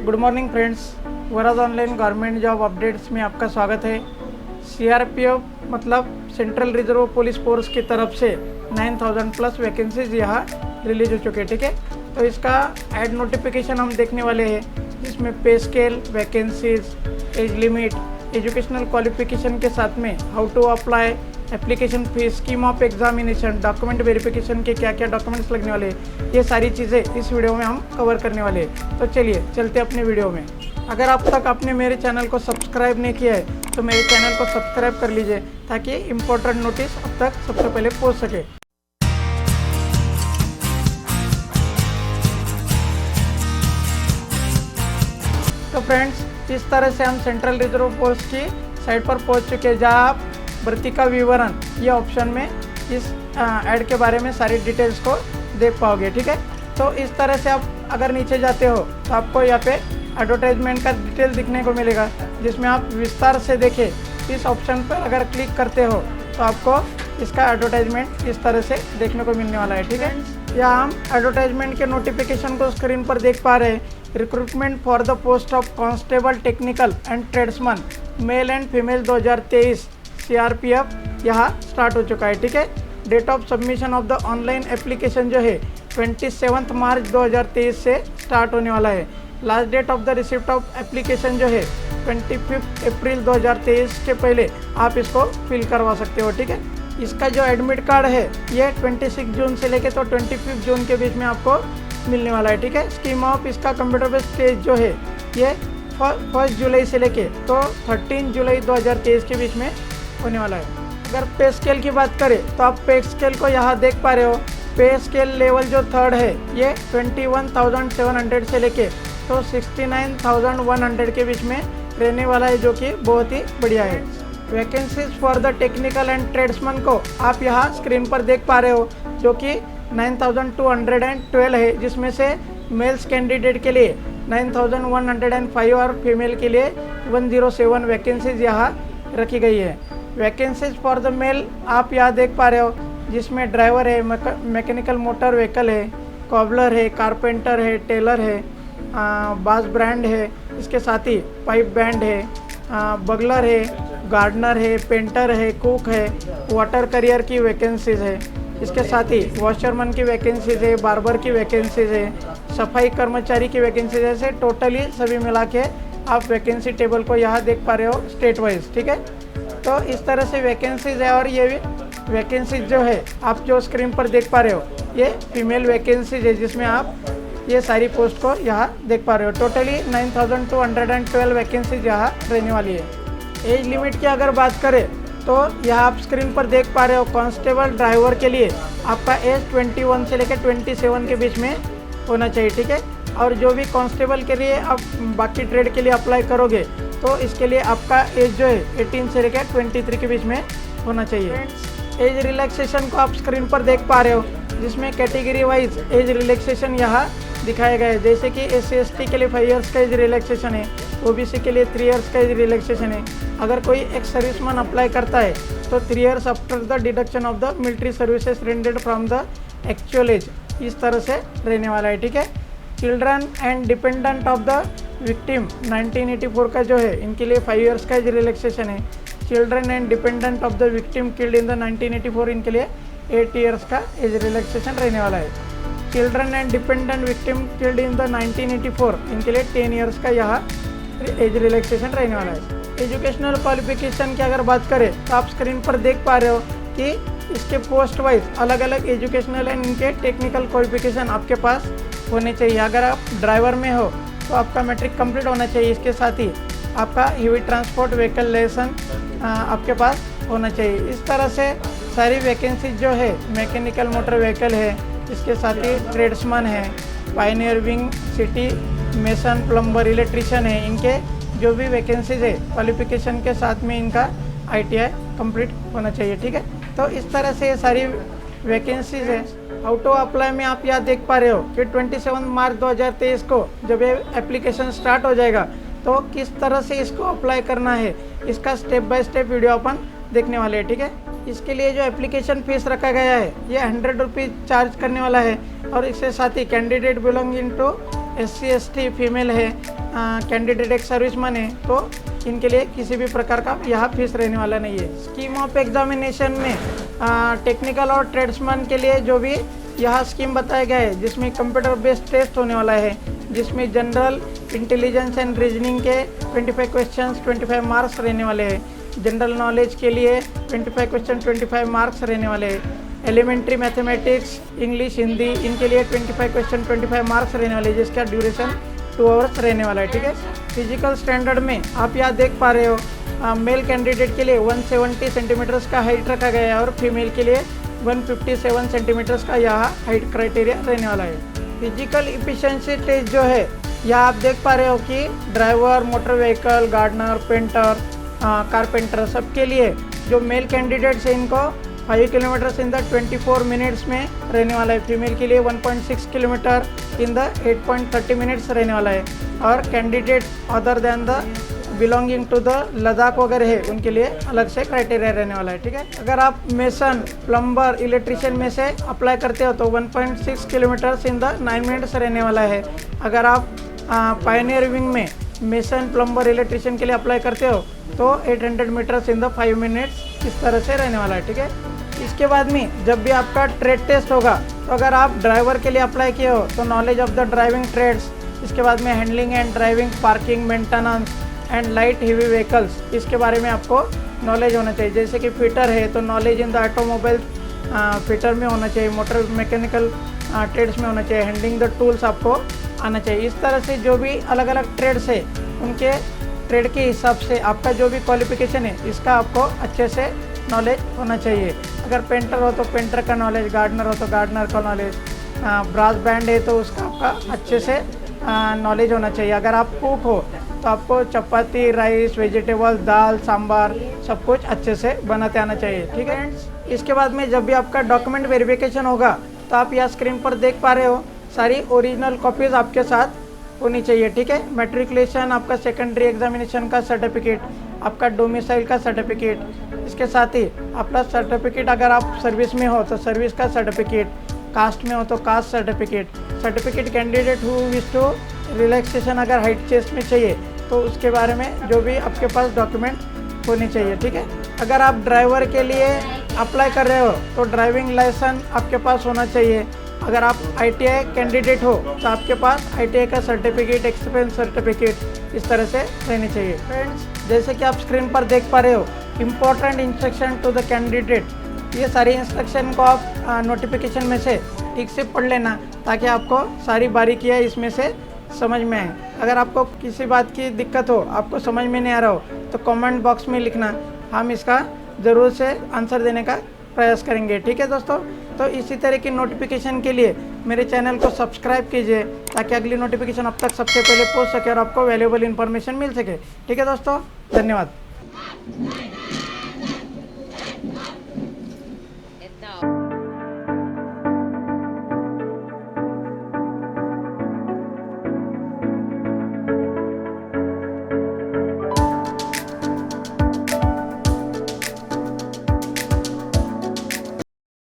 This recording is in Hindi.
गुड मॉर्निंग फ्रेंड्स, वराज ऑनलाइन गवर्नमेंट जॉब अपडेट्स में आपका स्वागत है। सीआरपीएफ मतलब सेंट्रल रिजर्व पुलिस फोर्स की तरफ से 9000 प्लस वैकेंसीज यहाँ रिलीज हो चुके हैं। ठीक है, तो इसका ऐड नोटिफिकेशन हम देखने वाले हैं, जिसमें pay scale, vacancies, age limit, educational qualification के साथ में how to apply, application fees, scheme of examination, document verification के क्या क्या डॉक्यूमेंट्स लगने वाले हैं, ये सारी चीज़ें इस वीडियो में हम कवर करने वाले हैं। तो चलिए चलते अपने वीडियो में। अगर अब तक आपने मेरे चैनल को सब्सक्राइब नहीं किया है तो मेरे चैनल को सब्सक्राइब कर लीजिए, ताकि इम्पोर्टेंट नोटिस अब तक सबसे पहले पहुँच सके। तो फ्रेंड्स, इस तरह से हम सेंट्रल रिजर्व फोर्स की साइट पर पहुंच चुके हैं, जहां आप भर्ती का विवरण ये ऑप्शन में इस ऐड के बारे में सारी डिटेल्स को देख पाओगे। ठीक है, तो इस तरह से आप अगर नीचे जाते हो तो आपको यहाँ पे एडवर्टाइजमेंट का डिटेल दिखने को मिलेगा, जिसमें आप विस्तार से देखें। इस ऑप्शन पर अगर क्लिक करते हो तो आपको इसका एडवर्टाइजमेंट इस तरह से देखने को मिलने वाला है। ठीक है, यहाँ हम एडवर्टाइजमेंट के नोटिफिकेशन को स्क्रीन पर देख पा रहे हैं। Recruitment for the post of constable technical and tradesman male and female 2023 CRPF यहाँ स्टार्ट हो चुका है। ठीक है, date of submission of the online application जो है 27 मार्च 2023 से स्टार्ट होने वाला है। Last date of the receipt of application जो है 25 अप्रैल 2023 के पहले आप इसको फिल करवा सकते हो। ठीक है, इसका जो एडमिट कार्ड है ये 26 जून से लेके तो 25 जून के बीच में आपको मिलने वाला है। ठीक है, स्कीम ऑफ इसका कंप्यूटर बेस्ड टेस्ट जो है ये 1 जुलाई से लेके तो 13 जुलाई 2023 के बीच में होने वाला है। अगर पे स्केल की बात करें तो आप पे स्केल को यहाँ देख पा रहे हो। पे स्केल लेवल जो 3rd है ये 21,700 से लेके तो 69,100 के बीच में रहने वाला है, जो कि बहुत ही बढ़िया है। Vacancies for the technical and tradesman को आप यहाँ स्क्रीन पर देख पा रहे हो, जो कि 9,212 है, जिसमें से मेल्स कैंडिडेट के लिए 9,105 और फीमेल के लिए 107 वैकेंसीज यहाँ रखी गई है। वैकेंसीज फॉर द मेल आप यहाँ देख पा रहे हो, जिसमें ड्राइवर है, मैकेनिकल मोटर व्हीकल है, कॉबलर है, कारपेंटर है, टेलर है, बास ब्रांड है, इसके साथ ही पाइप बैंड है, बगलर है, गार्डनर है, पेंटर है, कुक है, वाटर करियर की वैकेंसीज है। इसके साथ ही वॉशरमैन की वैकेंसीज है, बार्बर की वैकेंसीज है, सफाई कर्मचारी की वैकेंसीज है। टोटली सभी मिला के आप वैकेंसी टेबल को यहाँ देख पा रहे हो स्टेट वाइज। ठीक है, तो इस तरह से वैकेंसीज है, और ये वैकेंसीज जो है आप जो स्क्रीन पर देख पा रहे हो ये फीमेल वैकेंसीज है, जिसमें आप ये सारी पोस्ट को यहाँ देख पा रहे हो। टोटली 9,212 वैकेंसीज यहाँ रहने वाली है। एज लिमिट की अगर बात करें तो यहाँ आप स्क्रीन पर देख पा रहे हो, कांस्टेबल ड्राइवर के लिए आपका एज 21 से लेकर 27 के बीच में होना चाहिए। ठीक है, और जो भी कांस्टेबल के लिए आप बाकी ट्रेड के लिए अप्लाई करोगे तो इसके लिए आपका एज जो है 18 से लेकर 23 के बीच में होना चाहिए। एज रिलैक्सेशन को आप स्क्रीन पर देख पा रहे हो, जिसमें कैटेगरी वाइज एज रिलैक्सेशन यहाँ दिखाया गया है। जैसे कि SC/ST के लिए 5 इयर्स का एज रिलैक्सेशन है, OBC के लिए 3 इयर्स का एज रिलैक्सेशन है। अगर कोई एक्स सर्विसमैन अप्लाई करता है तो 3 years after the deduction of the military services rendered from the actual as, इस तरह से रहने वाला है। ठीक है, children and dependent of the victim 1984 का जो है इनके लिए 5 इयर्स का एज रिलैक्सेशन है। Children and dependent of the victim killed in the 1984 इनके लिए 8 इयर्स का एज रिलैक्सेशन रहने वाला है। Children and dependent victim killed in the 1984 इनके लिए 10 इयर्स का यहाँ एज रिलैक्सेशन रहने वाला है। एजुकेशनल क्वालिफिकेशन की अगर बात करें तो आप स्क्रीन पर देख पा रहे हो कि इसके पोस्ट वाइज अलग अलग एजुकेशनल एंड इनके टेक्निकल क्वालिफिकेशन आपके पास होने चाहिए। अगर आप ड्राइवर में हो तो आपका मैट्रिक कंप्लीट होना चाहिए। इसके साथ ही आपका हेवी ट्रांसपोर्ट व्हीकल लाइसेंस आपके पास होना चाहिए। इस तरह से सारी वैकेंसीज जो है, मैकेनिकल मोटर व्हीकल है, इसके साथ ही ट्रेड्समैन है, Pioneer wing, city mason, plumber, electrician है, इनके जो भी वैकेंसीज है क्वालिफिकेशन के साथ में इनका ITI कंप्लीट होना चाहिए। ठीक है, तो इस तरह से ये सारी वैकेंसीज है। हाउ टू अप्लाई में आप यहाँ देख पा रहे हो कि 27 मार्च 2023 को जब ये एप्लीकेशन स्टार्ट हो जाएगा तो किस तरह से इसको अप्लाई करना है, इसका स्टेप बाय स्टेप वीडियो अपन देखने वाले हैं। ठीक है, इसके लिए जो एप्लीकेशन फीस रखा गया है ये 100 रुपीज़ चार्ज करने वाला है, और इसके साथ ही candidate belonging to SC/ST female है, कैंडिडेट एक सर्विसमैन है तो इनके लिए किसी भी प्रकार का यहाँ फीस रहने वाला नहीं है। स्कीम ऑफ एग्जामिनेशन में टेक्निकल और ट्रेड्समैन के लिए जो भी यहाँ स्कीम बताया गया है, जिसमें कंप्यूटर बेस्ड टेस्ट होने वाला है, जिसमें जनरल इंटेलिजेंस एंड रीजनिंग के 25 क्वेश्चंस 25 मार्क्स रहने वाले हैं। जनरल नॉलेज के लिए 25 क्वेश्चन 25 मार्क्स रहने वाले हैं। एलिमेंट्री मैथमेटिक्स, इंग्लिश, हिंदी, इनके लिए 25 क्वेश्चन 25 मार्क्स रहने वाले हैं, जिसका ड्यूरेशन 2 आवर्स रहने वाला है। ठीक है। फिजिकल स्टैंडर्ड में आप यहाँ देख पा रहे हो, मेल कैंडिडेट के लिए 170 सेंटीमीटर्स का हाइट रखा गया है और फीमेल के लिए 157 सेंटीमीटर्स का यहाँ हाइट क्राइटेरिया रहने वाला है। फिजिकल इफिशिएंसी टेस्ट जो है, यहाँ आप देख पा रहे हो कि driver, motor vehicle, gardener, painter, carpenter सबके लिए जो मेल कैंडिडेट्स हैं इनको 5 किलोमीटर इन द 24 मिनट्स में रहने वाला है। फीमेल के लिए 1.6 किलोमीटर इन द 8.30 मिनट्स रहने वाला है। और candidate other than the belonging to the Ladakh वगैरह है, उनके लिए अलग से क्राइटेरिया रहने वाला है। ठीक है। अगर आप मेसन, प्लम्बर, इलेक्ट्रिशियन में से अप्लाई करते हो तो 1.6 किलोमीटर इन द 9 मिनट्स रहने वाला है। अगर आप पायनियर विंग में मेसन, प्लम्बर, इलेक्ट्रिशियन के लिए अप्लाई करते हो तो 800 मीटर्स इन द 5 मिनट्स इस तरह से रहने वाला है। ठीक है। इसके बाद में जब भी आपका ट्रेड टेस्ट होगा तो अगर आप ड्राइवर के लिए अप्लाई किए हो तो knowledge of the driving trades, इसके बाद में handling and driving, parking, maintenance and light heavy vehicles, इसके बारे में आपको नॉलेज होना चाहिए। जैसे कि फिटर है तो knowledge in the automobile fitter में होना चाहिए, मोटर मैकेनिकल ट्रेड्स में होना चाहिए, हैंडलिंग द टूल्स आपको आना चाहिए। इस तरह से जो भी अलग अलग ट्रेड्स है उनके ट्रेड के हिसाब से आपका जो भी क्वालिफिकेशन है इसका आपको अच्छे से नॉलेज होना चाहिए। अगर पेंटर हो तो पेंटर का नॉलेज, गार्डनर हो तो गार्डनर का नॉलेज, ब्रास बैंड है तो उसका आपका अच्छे से नॉलेज होना चाहिए। अगर आप कुक हो तो आपको चपाती, राइस, वेजिटेबल, दाल, सांभर सब कुछ अच्छे से बनाते आना चाहिए। ठीक है फ्रेंड्स। इसके बाद में जब भी आपका डॉक्यूमेंट वेरिफिकेशन होगा तो आप यहाँ स्क्रीन पर देख पा रहे हो सारी ओरिजिनल कॉपीज़ आपके साथ होनी चाहिए। ठीक है। मैट्रिकुलेशन, आपका सेकेंडरी एग्जामिनेशन का सर्टिफिकेट, आपका डोमिसाइल का सर्टिफिकेट, इसके साथ ही आपका सर्टिफिकेट, अगर आप सर्विस में हो तो सर्विस का सर्टिफिकेट, कास्ट में हो तो caste certificate candidate who wish to relaxation अगर हाइट चेस्ट में चाहिए तो उसके बारे में जो भी आपके पास डॉक्यूमेंट होने चाहिए। ठीक है। अगर आप ड्राइवर के लिए अप्लाई कर रहे हो तो ड्राइविंग लाइसेंस आपके पास होना चाहिए। अगर आप ITI कैंडिडेट हो तो आपके पास ITI का सर्टिफिकेट, एक्सपीरियंस सर्टिफिकेट इस तरह से रहनी चाहिए। फ्रेंड्स, जैसे कि आप स्क्रीन पर देख पा रहे हो, important instruction to the candidate, ये सारी इंस्ट्रक्शन को आप नोटिफिकेशन में से ठीक से पढ़ लेना ताकि आपको सारी बारीकियाँ इसमें से समझ में आए। अगर आपको किसी बात की दिक्कत हो, आपको समझ में नहीं आ रहा हो तो कमेंट बॉक्स में लिखना, हम इसका ज़रूर से आंसर देने का प्रयास करेंगे। ठीक है दोस्तों। तो इसी तरह की नोटिफिकेशन के लिए मेरे चैनल को सब्सक्राइब कीजिए ताकि अगली नोटिफिकेशन अब तक सबसे पहले पहुंच सके और आपको वैल्यूएबल इन्फॉर्मेशन मिल सके। ठीक है दोस्तों, धन्यवाद।